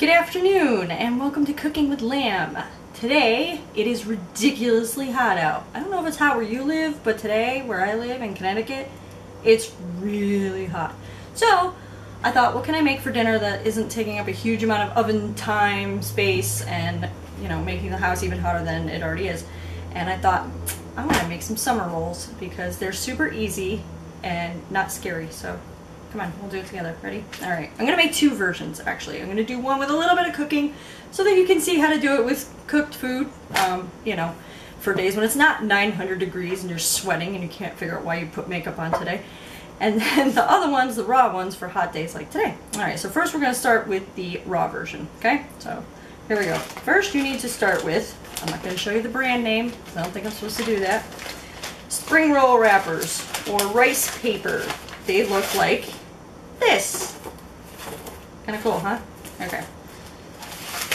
Good afternoon and welcome to Cooking with Lamb. Today it is ridiculously hot out. I don't know if it's hot where you live, but today where I live in Connecticut, it's really hot. So I thought, what can I make for dinner that isn't taking up a huge amount of oven time, space, and making the house even hotter than it already is. And I thought, I want to make some summer rolls because they're super easy and not scary. So come on, we'll do it together. Ready? All right. I'm going to make two versions, actually. I'm going to do one with a little bit of cooking so that you can see how to do it with cooked food, for days when it's not 900 degrees and you're sweating and you can't figure out why you put makeup on today. And then the other ones, the raw ones, for hot days like today. All right, so first we're going to start with the raw version, okay? So here we go. First you need to start with, I'm not going to show you the brand name because I don't think I'm supposed to do that, spring roll wrappers or rice paper. They look like this. Kind of cool, huh? Okay.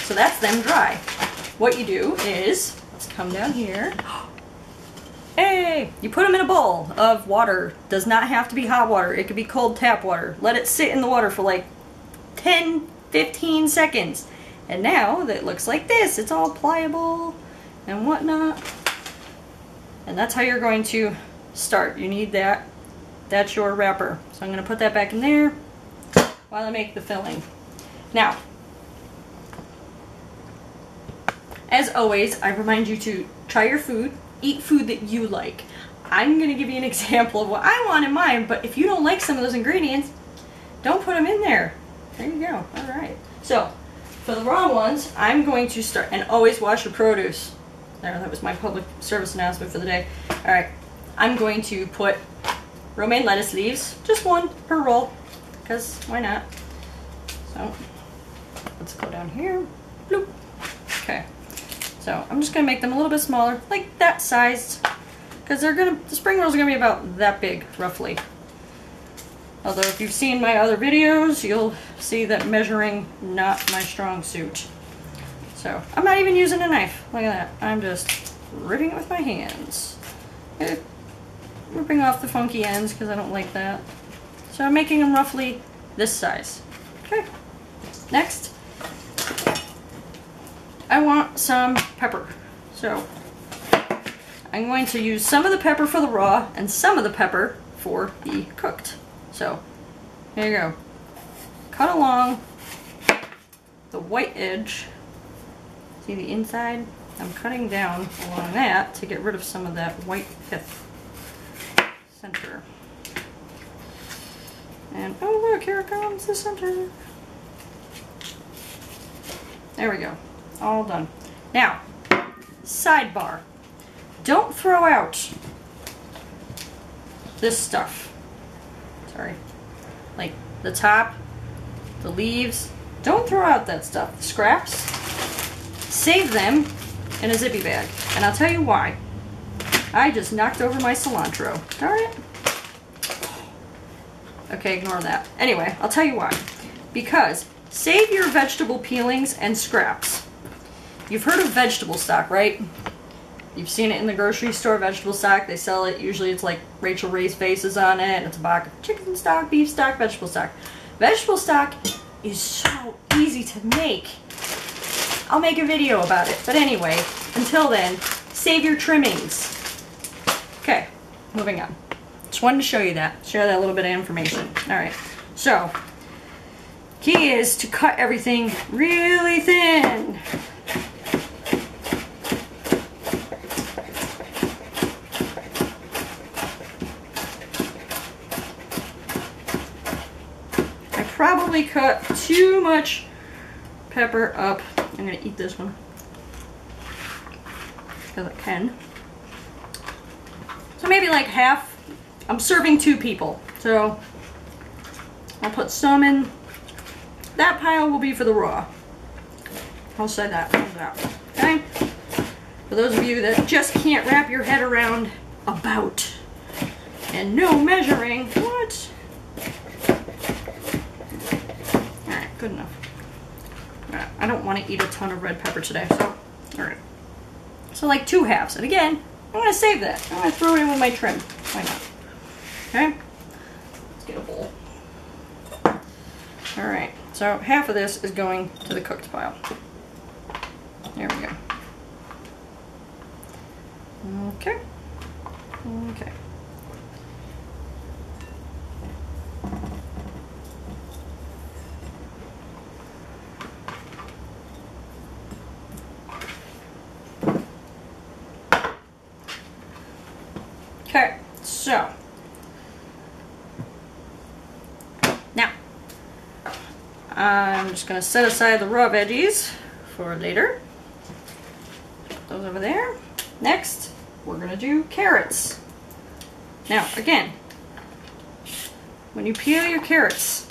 So that's them dry. What you do is, let's come down here. Hey! You put them in a bowl of water. Does not have to be hot water. It could be cold tap water. Let it sit in the water for like 10-15 seconds. And now that it looks like this. It's all pliable and whatnot. And that's how you're going to start. You need that. That's your wrapper. So I'm going to put that back in there while I make the filling. Now, as always, I remind you to try your food, eat food that you like. I'm going to give you an example of what I want in mine, but if you don't like some of those ingredients, don't put them in there. There you go. All right. So, for the raw ones, I'm going to start, and always wash your produce. There, that was my public service announcement for the day. All right. I'm going to put romaine lettuce leaves, just one per roll, because why not? So let's go down here. Bloop. Okay, so I'm just gonna make them a little bit smaller, like that sized, because the spring rolls are gonna be about that big, roughly. Although if you've seen my other videos, you'll see that measuring not my strong suit. So I'm not even using a knife. Look at that. I'm just ripping it with my hands. Ripping off the funky ends because I don't like that. So I'm making them roughly this size. Okay. Next, I want some pepper. So I'm going to use some of the pepper for the raw and some of the pepper for the cooked. So here you go. Cut along the white edge. See the inside? I'm cutting down along that to get rid of some of that white pith. Center. And oh look, here comes the center. There we go. All done. Now, sidebar. Don't throw out this stuff. Sorry. Like the top, the leaves. Don't throw out that stuff. The scraps. Save them in a zippy bag. And I'll tell you why. I just knocked over my cilantro. Darn it. Okay, ignore that. Anyway, I'll tell you why. Because save your vegetable peelings and scraps. You've heard of vegetable stock, right? You've seen it in the grocery store, vegetable stock. They sell it. Usually it's like Rachel Ray's faces on it. And it's a box of chicken stock, beef stock, vegetable stock. Vegetable stock is so easy to make. I'll make a video about it. But anyway, until then, save your trimmings. Okay, moving on. Just wanted to show you that. Share that little bit of information. Alright, so, key is to cut everything really thin. I probably cut too much pepper up. I'm going to eat this one because I can. So maybe like half. I'm serving 2 people, so I'll put some in. That pile will be for the raw. I'll say that. Okay? For those of you that just can't wrap your head around about and no measuring, what? Alright, good enough. I don't want to eat a ton of red pepper today, so alright. So like 2 halves. And again, I'm going to save that. I'm going to throw it in with my trim. Why not? Okay? Let's get a bowl. Alright, So half of this is going to the cooked pile. There we go. Okay. Okay. Okay, so now I'm just going to set aside the raw veggies for later. Put those over there. Next, we're going to do carrots. Now, again, when you peel your carrots,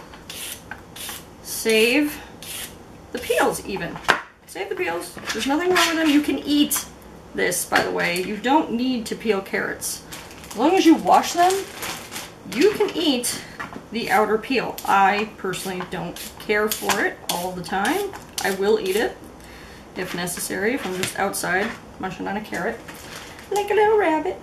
save the peels even. Save the peels. There's nothing wrong with them. You can eat this, by the way. You don't need to peel carrots. As long as you wash them, you can eat the outer peel. I personally don't care for it all the time. I will eat it if necessary, if I'm just outside munching on a carrot like a little rabbit.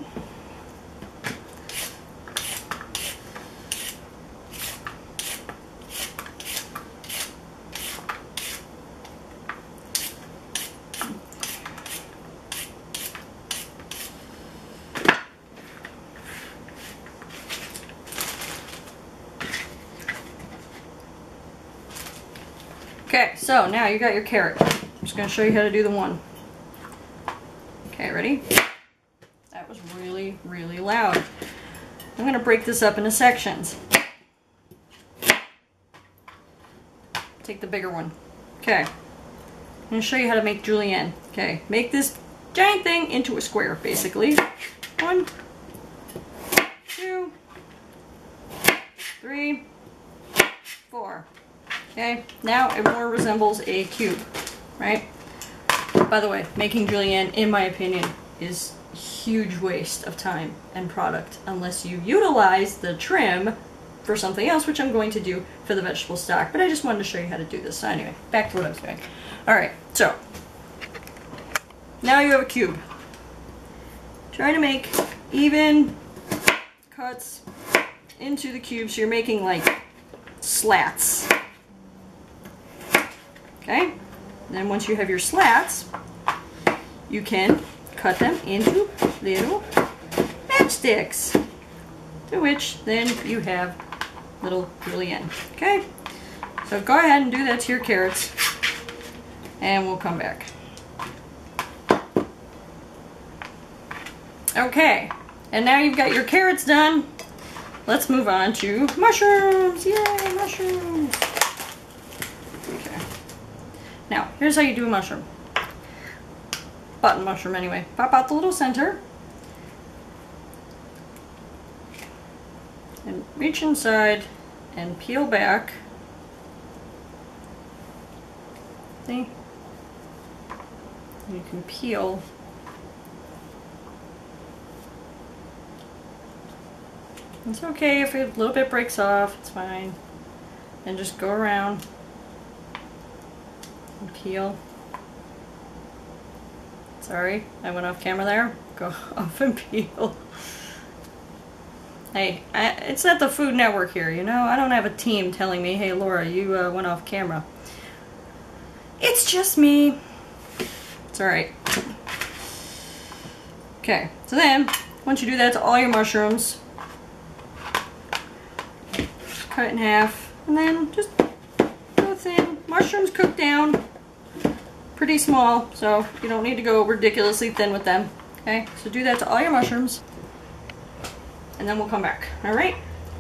Okay, so now you got your carrot. I'm just going to show you how to do the one. Okay, ready? That was really, really loud. I'm going to break this up into sections. Take the bigger one. Okay. I'm going to show you how to make julienne. Okay, make this giant thing into a square, basically. 1, 2, 3, 4. Okay, now it more resembles a cube, right? By the way, making julienne, in my opinion, is a huge waste of time and product unless you utilize the trim for something else, which I'm going to do for the vegetable stock. But I just wanted to show you how to do this. So anyway, back to what I was doing. Alright, so now you have a cube. Try to make even cuts into the cube so you're making like slats. Okay, then once you have your slats, you can cut them into little matchsticks, to which then you have little julienne. Okay, so go ahead and do that to your carrots, and we'll come back. Okay, and now you've got your carrots done. Let's move on to mushrooms. Yay, mushrooms! Now, here's how you do a mushroom. Button mushroom anyway. Pop out the little center. And reach inside and peel back. See? You can peel. It's okay if a little bit breaks off, it's fine. And just go around. Peel. Sorry, I went off camera there. Go off and peel. Hey, it's not the Food Network here, you know? I don't have a team telling me, hey Laura, you went off camera. It's just me. It's alright. Okay, so then, once you do that to all your mushrooms, cut it in half, and then just go thin. Mushrooms cook down pretty small, so you don't need to go ridiculously thin with them. Okay, so do that to all your mushrooms, and then we'll come back. Alright?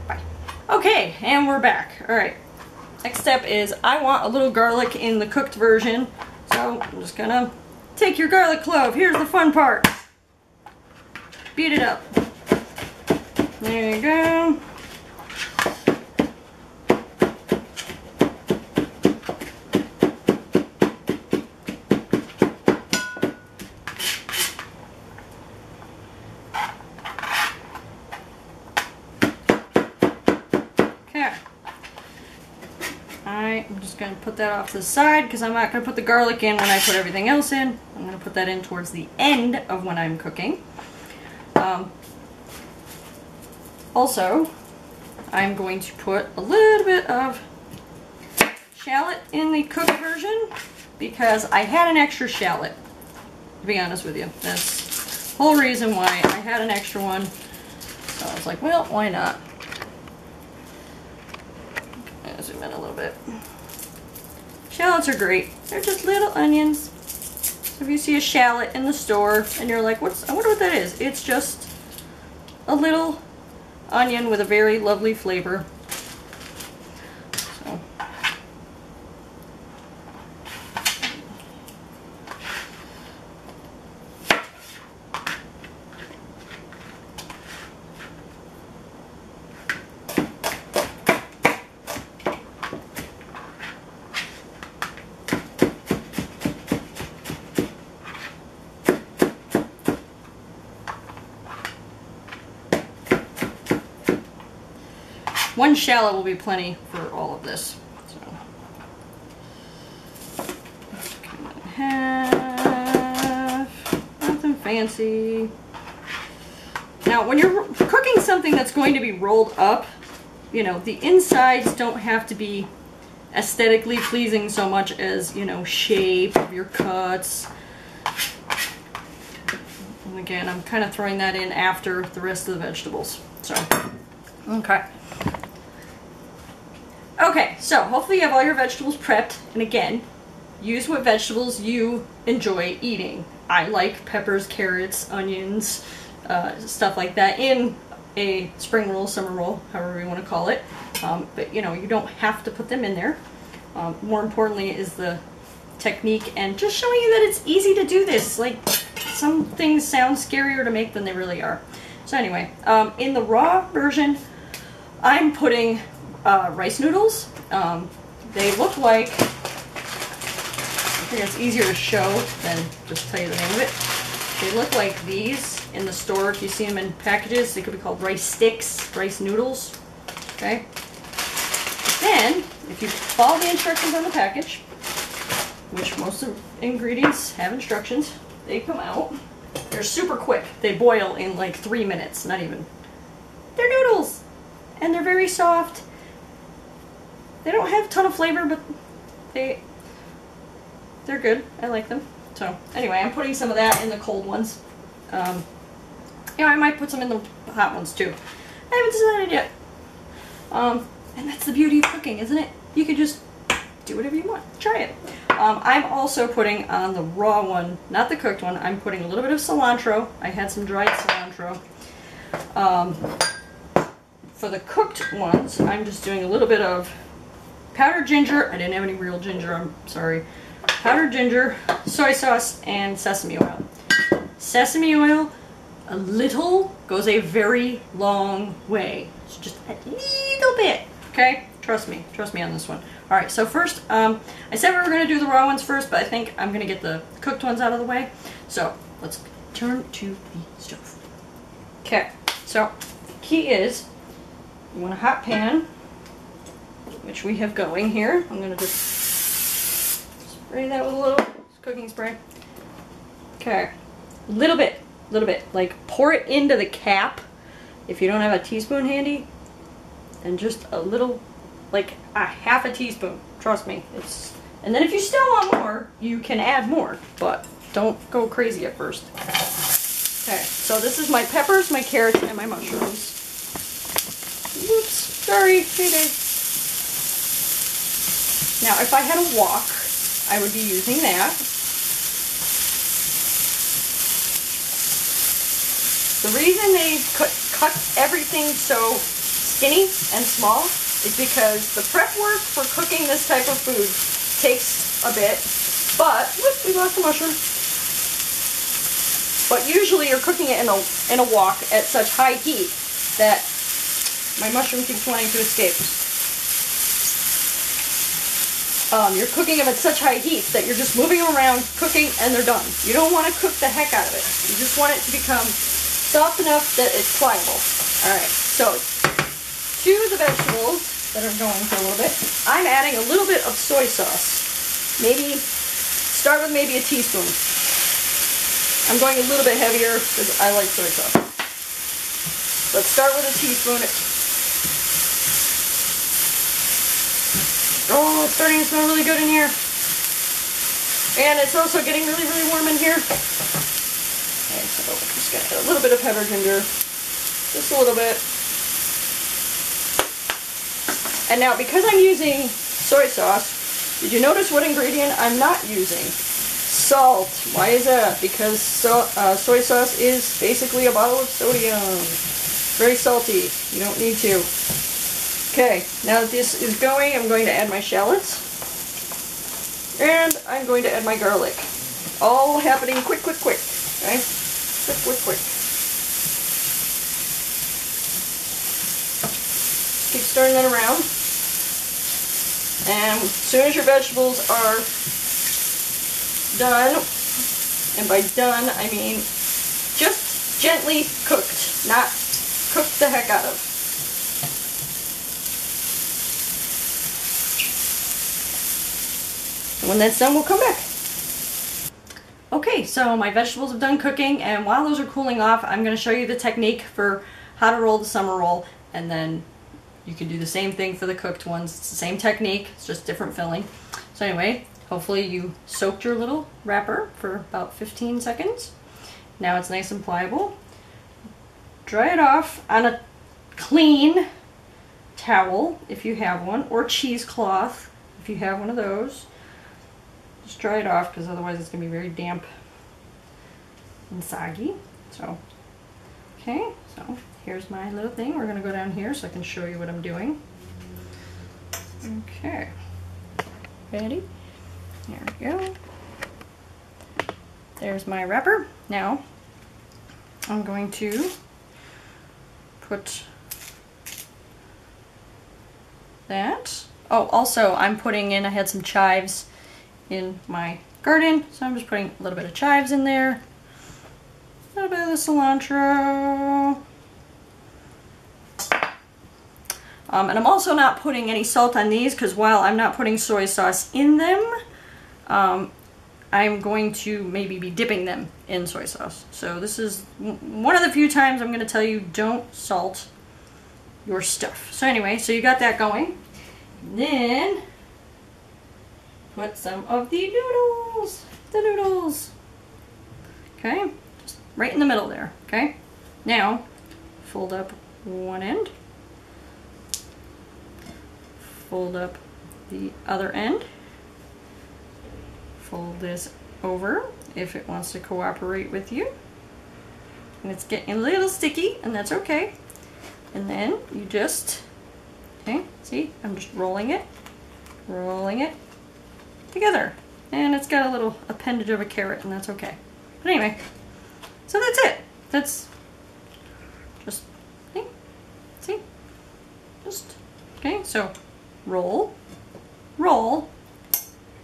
Bye. Okay, and we're back. Alright, next step is I want a little garlic in the cooked version, so I'm just gonna take your garlic clove. Here's the fun part. Beat it up. There you go. I'm just going to put that off to the side because I'm not going to put the garlic in when I put everything else in. I'm going to put that in towards the end of when I'm cooking. Also, I'm going to put a little bit of shallot in the cooked version because I had an extra shallot, to be honest with you. That's the whole reason why I had an extra one. So I was like, well, why not? I'll zoom in a little bit. Shallots are great. They're just little onions. So if you see a shallot in the store and you're like, I wonder what that is. It's just a little onion with a very lovely flavor. So. One shallot will be plenty for all of this. So, cut it in half. Nothing fancy. Now, when you're cooking something that's going to be rolled up, you know, the insides don't have to be aesthetically pleasing so much as, you know, shape of your cuts. And again, I'm kind of throwing that in after the rest of the vegetables. So, okay. Okay, so hopefully you have all your vegetables prepped, and again, use what vegetables you enjoy eating. I like peppers, carrots, onions, stuff like that in a spring roll, summer roll, however you want to call it. But you know, you don't have to put them in there. More importantly is the technique and just showing you that it's easy to do this. Like, some things sound scarier to make than they really are. So anyway, in the raw version, I'm putting rice noodles. They look like, I think it's easier to show than just tell you the name of it. They look like these in the store. If you see them in packages, they could be called rice sticks, rice noodles. Okay. Then, if you follow the instructions on the package, which most of the ingredients have instructions, they come out. They're super quick. They boil in like 3 minutes, not even. They're noodles, and they're very soft. They don't have a ton of flavor, but they're good. I like them. So anyway, I'm putting some of that in the cold ones. You know, I might put some in the hot ones too. I haven't decided yet. And that's the beauty of cooking, isn't it? You can just do whatever you want. Try it. I'm also putting on the raw one, not the cooked one, I'm putting a little bit of cilantro. I had some dried cilantro. For the cooked ones, I'm just doing a little bit of powdered ginger. I didn't have any real ginger, I'm sorry. Powdered ginger, soy sauce, and sesame oil. Sesame oil, a little goes a very long way. It's just a little bit, okay? Trust me on this one. All right, so first, I said we were gonna do the raw ones first, but I think I'm gonna get the cooked ones out of the way. So let's turn to the stove. Okay, so key is, you want a hot pan, which we have going here. I'm gonna just spray that with a little cooking spray. Okay, little bit, like pour it into the cap. If you don't have a teaspoon handy, and just a little, like a half a teaspoon. Trust me. And then if you still want more, you can add more, but don't go crazy at first. Okay, so this is my peppers, my carrots, and my mushrooms. Whoops, sorry, heyday. Now, if I had a wok, I would be using that. The reason they cut everything so skinny and small is because the prep work for cooking this type of food takes a bit, but, whoop, we lost the mushroom. But usually you're cooking it in a wok at such high heat that my mushroom keeps wanting to escape. You're cooking them at such high heat that you're just moving them around, cooking, and they're done. You don't want to cook the heck out of it. You just want it to become soft enough that it's pliable. Alright, so to the vegetables that are going for a little bit, I'm adding a little bit of soy sauce. Maybe, start with maybe a teaspoon. I'm going a little bit heavier because I like soy sauce. Let's start with a teaspoon. Oh, it's starting to smell really good in here. And it's also getting really, really warm in here. Okay, so I'm just going to add a little bit of pepper ginger. Just a little bit. And now, because I'm using soy sauce, did you notice what ingredient I'm not using? Salt. Why is that? Because soy sauce is basically a bottle of sodium. Very salty. You don't need to. Okay, now that this is going, I'm going to add my shallots. And I'm going to add my garlic. All happening quick, quick, quick. Okay? Quick, quick, quick. Keep stirring that around. And as soon as your vegetables are done, and by done I mean just gently cooked, not cooked the heck out of. And when that's done, we'll come back. Okay, so my vegetables have done cooking, and while those are cooling off, I'm going to show you the technique for how to roll the summer roll, and then you can do the same thing for the cooked ones. It's the same technique, it's just different filling. So anyway, hopefully you soaked your little wrapper for about 15 seconds. Now it's nice and pliable. Dry it off on a clean towel if you have one, or cheesecloth if you have one of those. Just dry it off because otherwise it's going to be very damp and soggy. So, okay, so here's my little thing. We're going to go down here so I can show you what I'm doing. Okay, ready? There we go. There's my wrapper. Now, I'm going to put that. Oh, also I'm putting in, I had some chives in my garden, so I'm just putting a little bit of chives in there, a little bit of the cilantro, and I'm also not putting any salt on these because while I'm not putting soy sauce in them, I'm going to maybe be dipping them in soy sauce. So this is one of the few times I'm going to tell you don't salt your stuff. So anyway, so you got that going. Then put some of the noodles. Okay, just right in the middle there. Okay, now fold up one end, fold up the other end, fold this over if it wants to cooperate with you. And it's getting a little sticky, and that's okay. And then you just, okay, see, I'm just rolling it together. And it's got a little appendage of a carrot, and that's okay. But anyway, so that's it. That's just, see, just, okay, so roll, roll,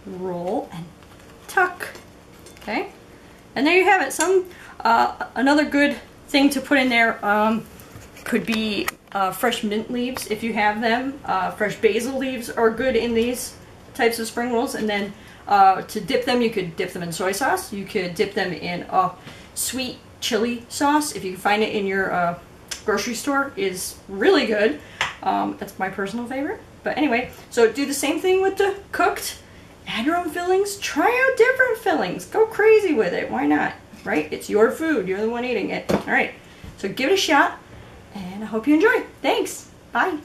roll, and tuck. Okay, and there you have it. Some another good thing to put in there could be fresh mint leaves if you have them. Fresh basil leaves are good in these types of spring rolls. And then to dip them, you could dip them in soy sauce. You could dip them in sweet chili sauce. If you can find it in your grocery store, is really good. That's my personal favorite. But anyway, so do the same thing with the cooked. Add your own fillings. Try out different fillings. Go crazy with it. Why not? Right? It's your food. You're the one eating it. All right. So give it a shot, and I hope you enjoy. Thanks. Bye.